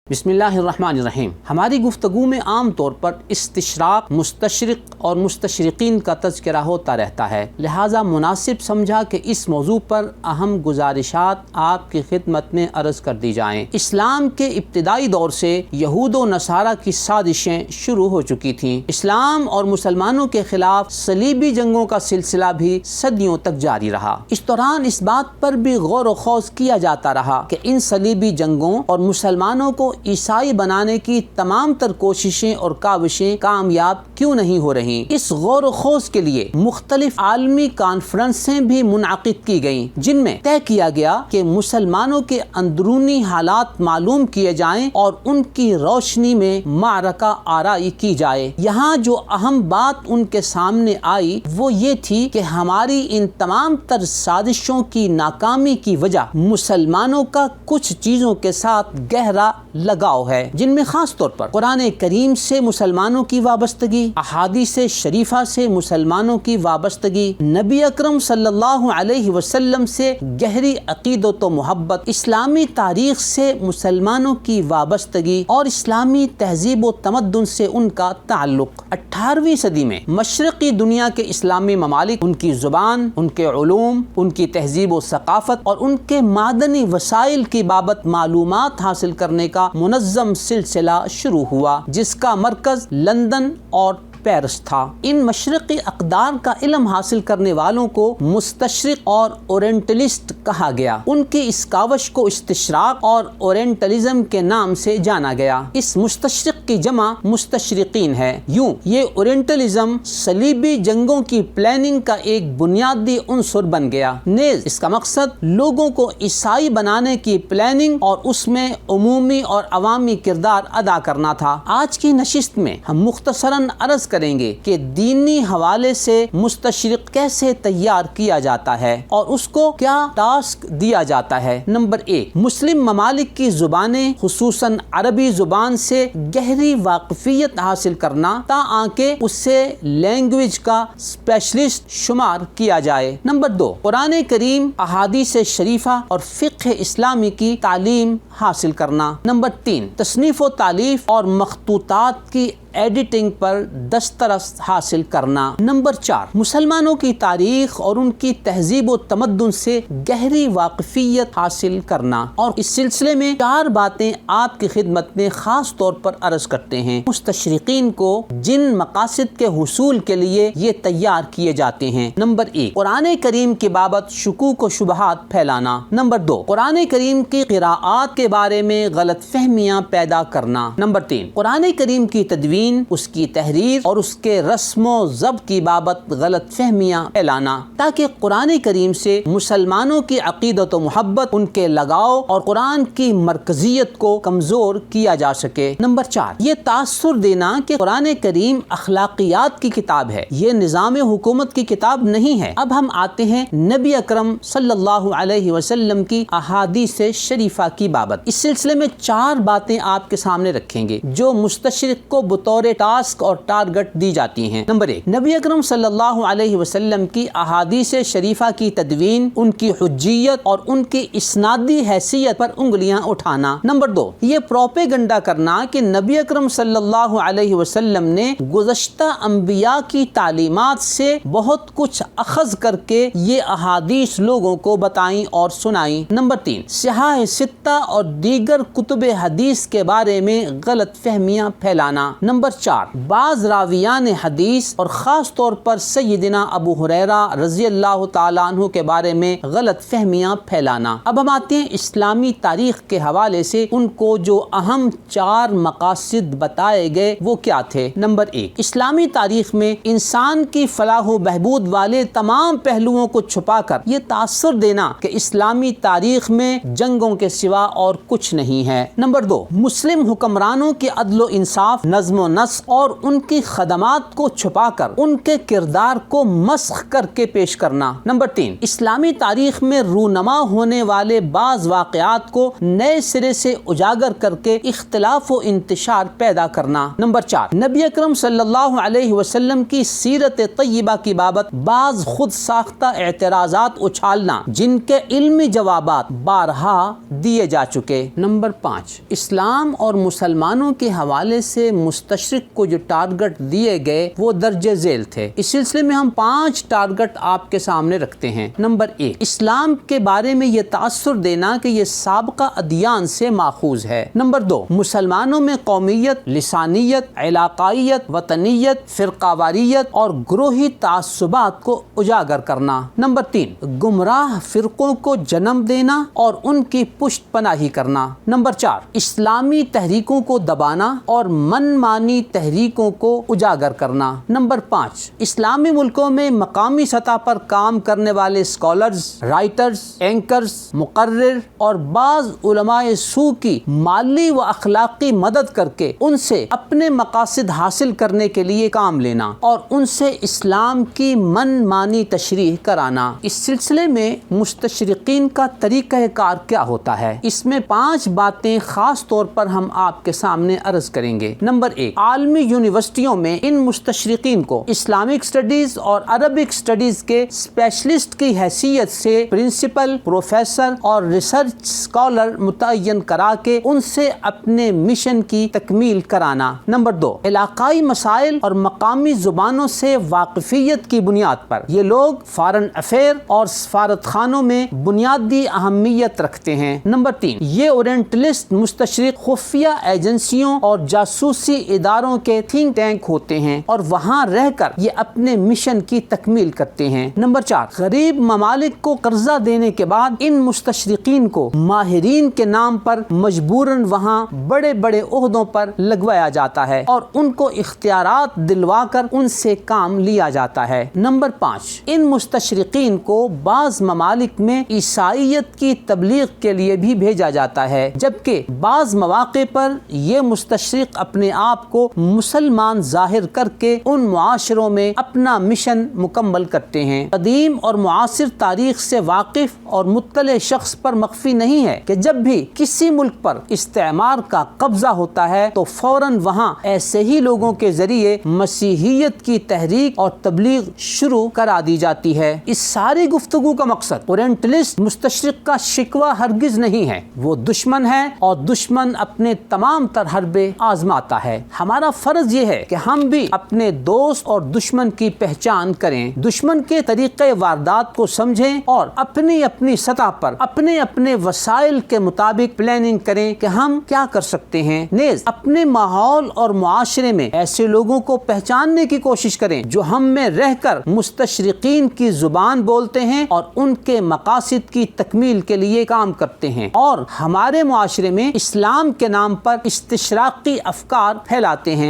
بسم اللہ الرحمن الرحیم۔ ہماری گفتگو میں عام طور پر استشراق، مستشرق اور مستشرقین کا تذکرہ ہوتا رہتا ہے، لہٰذا مناسب سمجھا کہ اس موضوع پر اہم گزارشات آپ کی خدمت میں عرض کر دی جائیں۔ اسلام کے ابتدائی دور سے یہود و نصارہ کی سازشیں شروع ہو چکی تھیں۔ اسلام اور مسلمانوں کے خلاف صلیبی جنگوں کا سلسلہ بھی صدیوں تک جاری رہا۔ اس دوران اس بات پر بھی غور و خوض کیا جاتا رہا کہ ان صلیبی جنگوں اور مسلمانوں کو عیسائی بنانے کی تمام تر کوششیں اور کاوشیں کامیاب کیوں نہیں ہو رہی۔ اس غور و خوض کے لیے مختلف عالمی کانفرنسیں بھی منعقد کی گئیں، جن میں طے کیا گیا کہ مسلمانوں کے اندرونی حالات معلوم کیے جائیں اور ان کی روشنی میں معرکہ آرائی کی جائے۔ یہاں جو اہم بات ان کے سامنے آئی وہ یہ تھی کہ ہماری ان تمام تر سازشوں کی ناکامی کی وجہ مسلمانوں کا کچھ چیزوں کے ساتھ گہرا لگاؤ ہے، جن میں خاص طور پر قرآن کریم سے مسلمانوں کی وابستگی، احادیث شریفہ سے مسلمانوں کی وابستگی، نبی اکرم صلی اللہ علیہ وسلم سے گہری عقیدت و محبت، اسلامی تاریخ سے مسلمانوں کی وابستگی اور اسلامی تہذیب و تمدن سے ان کا تعلق۔ 18ویں صدی میں مشرقی دنیا کے اسلامی ممالک ان کی زبان، ان کے علوم، ان کی تہذیب و ثقافت اور ان کے معدنی وسائل کی بابت معلومات حاصل کرنے کا منظم سلسلہ شروع ہوا، جس کا مرکز لندن اور پیرس تھا۔ ان مشرقی اقدار کا علم حاصل کرنے والوں کو مستشرق اور اورینٹلسٹ کہا گیا۔ ان کی اس کاوش کو استشراق اور اورینٹلزم کے نام سے جانا گیا۔ اس مستشرق کی جمع مستشرقین ہے۔ یوں یہ اورینٹلزم صلیبی جنگوں کی پلاننگ کا ایک بنیادی عنصر بن گیا۔ نیز اس کا مقصد لوگوں کو عیسائی بنانے کی پلاننگ اور اس میں عمومی اور عوامی کردار ادا کرنا تھا۔ آج کی نشست میں ہم مختصراً عرض کریں گے کہ دینی حوالے سے مستشرق کیسے تیار کیا جاتا ہے اور اس کو کیا ٹاسک دیا جاتا ہے۔ نمبر 1، مسلم ممالک کی زبانیں خصوصاً عربی زبان سے گہری واقفیت حاصل کرنا تاکہ اسے لینگویج کا اسپیشلسٹ شمار کیا جائے۔ نمبر 2، قرآن کریم، احادیث شریفہ اور فقہ اسلامی کی تعلیم حاصل کرنا۔ نمبر 3، تصنیف و تالیف اور مخطوطات کی ایڈیٹنگ پر دسترس حاصل کرنا۔ نمبر 4، مسلمانوں کی تاریخ اور ان کی تہذیب و تمدن سے گہری واقفیت حاصل کرنا۔ اور اس سلسلے میں 4 باتیں آپ کی خدمت میں خاص طور پر عرض کرتے ہیں۔ مستشرقین کو جن مقاصد کے حصول کے لیے یہ تیار کیے جاتے ہیں۔ نمبر 1، قرآن کریم کی بابت شکوک و شبہات پھیلانا۔ نمبر 2، قرآن کریم کی قراءات کے بارے میں غلط فہمیاں پیدا کرنا۔ نمبر 3، قرآن کریم کی تدوین، اس کی تحریر اور اس کے رسم و ضبط کی بابت غلط فہمیاں پھیلانا تاکہ قرآن کریم سے مسلمانوں کی عقیدت و محبت، ان کے لگاؤ اور قرآن کی مرکزیت کو کمزور کیا جا سکے۔ نمبر 4، یہ تاثر دینا کہ قرآن کریم اخلاقیات کی کتاب ہے، یہ نظام حکومت کی کتاب نہیں ہے۔ اب ہم آتے ہیں نبی اکرم صلی اللہ علیہ وسلم کی احادیث شریفہ کی بابت۔ اس سلسلے میں 4 باتیں آپ کے سامنے رکھیں گے جو مستشرق کو بطور ٹاسک اور ٹارگٹ دی جاتی ہیں۔ نمبر 1، نبی اکرم صلی اللہ علیہ وسلم کی احادیث شریفہ کی تدوین، ان کی حجیت اور ان کی اسنادی حیثیت پر انگلیاں اٹھانا۔ نمبر 2، یہ پروپیگنڈا کرنا کہ نبی اکرم صلی اللہ علیہ وسلم نے گزشتہ انبیاء کی تعلیمات سے بہت کچھ اخذ کر کے یہ احادیث لوگوں کو بتائیں اور سنائیں۔ نمبر 3، صحاح ستہ اور دیگر کتب حدیث کے بارے میں غلط فہمیاں پھیلانا۔ نمبر 4، بعض راویان حدیث اور خاص طور پر سیدنا ابو ہریرہ رضی اللہ تعالیٰ عنہ کے بارے میں غلط فہمیاں پھیلانا۔ اب ہم آتے ہیں اسلامی تاریخ کے حوالے سے ان کو جو اہم 4 مقاصد بتائے گئے وہ کیا تھے۔ نمبر 1، اسلامی تاریخ میں انسان کی فلاح و بہبود والے تمام پہلوؤں کو چھپا کر یہ تاثر دینا کہ اسلامی تاریخ میں جنگوں کے سوا اور کچھ نہیں ہے۔ نمبر 2، مسلم حکمرانوں کے عدل و انصاف، نظم و نسخ اور ان کی خدمات کو چھپا کر ان کے کردار کو مسخ کر کے پیش کرنا۔ نمبر 3، اسلامی تاریخ میں رونما ہونے والے بعض واقعات کو نئے سرے سے اجاگر کر کے اختلاف و انتشار پیدا کرنا۔ نمبر 4، نبی اکرم صلی اللہ علیہ وسلم کی سیرت طیبہ کی بابت بعض خود ساختہ اعتراضات اچھالنا جن کے علمی جوابات بارہا دیے جا چکے۔ نمبر 5، اسلام اور مسلمانوں کے حوالے سے مستشرق کو جو ٹارگٹ دیے گئے وہ درج ذیل تھے۔ اس سلسلے میں ہم 5 ٹارگٹ آپ کے سامنے رکھتے ہیں۔ نمبر 1، اسلام کے بارے میں یہ تاثر دینا کہ یہ سابقہ ادیان سے ماخوذ ہے۔ نمبر 2، مسلمانوں میں قومیت، لسانیت، علاقائیت، وطنیت، فرقہ واریت اور گروہی تعصبات کو اجاگر کرنا۔ نمبر 3، گمراہ فرقوں کو جنم دینا اور ان کی پشت پناہی کرنا۔ نمبر 4، اسلامی تحریکوں کو دبانا اور من مانی تحریکوں کو اجاگر کرنا۔ نمبر 5، اسلامی ملکوں میں مقامی سطح پر کام کرنے والے اسکالرز، رائٹرز، اینکرز، مقرر اور بعض علماء سو کی مالی و اخلاقی مدد کر کے ان سے اپنے مقاصد حاصل کرنے کے لیے کام لینا اور ان سے اسلام کی من مانی تشریح کرانا۔ اس سلسلے میں مستشرقین کا طریقہ کار کیا ہوتا ہے؟ اس میں 5 باتیں خاص طور پر ہم آپ کے سامنے عرض کریں گے۔ نمبر 1، عالمی یونیورسٹیوں میں ان مستشرقین کو اسلامک اسٹڈیز اور عربک اسٹڈیز کے اسپیشلسٹ کی حیثیت سے پرنسپل، پروفیسر اور ریسرچ اسکالر متعین کرا کے ان سے اپنے مشن کی تکمیل کرانا۔ نمبر 2، علاقائی مسائل اور مقامی زبانوں سے واقفیت کی بنیاد پر یہ لوگ فارن افیئر اور سفارت خانوں میں بنیادی اہمیت رکھتے ہیں۔ نمبر 3، یہ اورینٹلسٹ مستشرق خفیہ ایجنسیوں اور جاسوسی اداروں کے تھنک ٹینک ہوتے ہیں اور وہاں رہ کر یہ اپنے مشن کی تکمیل کرتے ہیں۔ نمبر 4، غریب ممالک کو قرضہ دینے کے بعد ان مستشرقین کو ماہرین کے نام پر مجبوراً وہاں بڑے بڑے عہدوں پر لگوایا جاتا ہے اور ان کو اختیارات دلوا کر ان سے کام لیا جاتا ہے۔ نمبر 5، ان مستشرقین کو بعض ممالک میں عیسائیت کی تبلیغ کے لیے بھی بھیجا جاتا ہے، جبکہ بعض مواقع پر یہ مستشرق اپنے آپ کو مسلمان ظاہر کر کے ان معاشروں میں اپنا مشن مکمل کرتے ہیں۔ قدیم اور معاصر تاریخ سے واقف اور مطلع شخص پر مخفی نہیں ہے کہ جب بھی کسی ملک پر استعمار کا قبضہ ہوتا ہے تو فوراً وہاں ایسے ہی لوگوں کے ذریعے مسیحیت کی تحریک اور تبلیغ شروع کرا دی جاتی ہے۔ اس ساری گفتگو کا مقصد اورینٹلسٹ مستشرق کا شکوہ ہرگز نہیں ہے، وہ دشمن ہے اور دشمن اپنے تمام تر حربے آزماتا ہے۔ ہمارا فرض یہ ہے کہ ہم بھی اپنے دوست اور دشمن کی پہچان کریں، دشمن کے طریقہ واردات کو سمجھیں اور اپنی اپنی سطح پر اپنے اپنے وسائل کے مطابق پلاننگ کریں کہ ہم کیا کر سکتے ہیں۔ نیز اپنے ماحول اور معاشرے میں ایسے لوگوں کو پہچاننے کی کوشش کریں جو ہم میں رہ کر مستشرقین کی زبان بولتے ہیں اور ان کے مقاصد کی تکمیل کے لیے کام کرتے ہیں اور ہمارے معاشرے میں اسلام کے نام پر استشراقی افکار پھیلاتے ہیں۔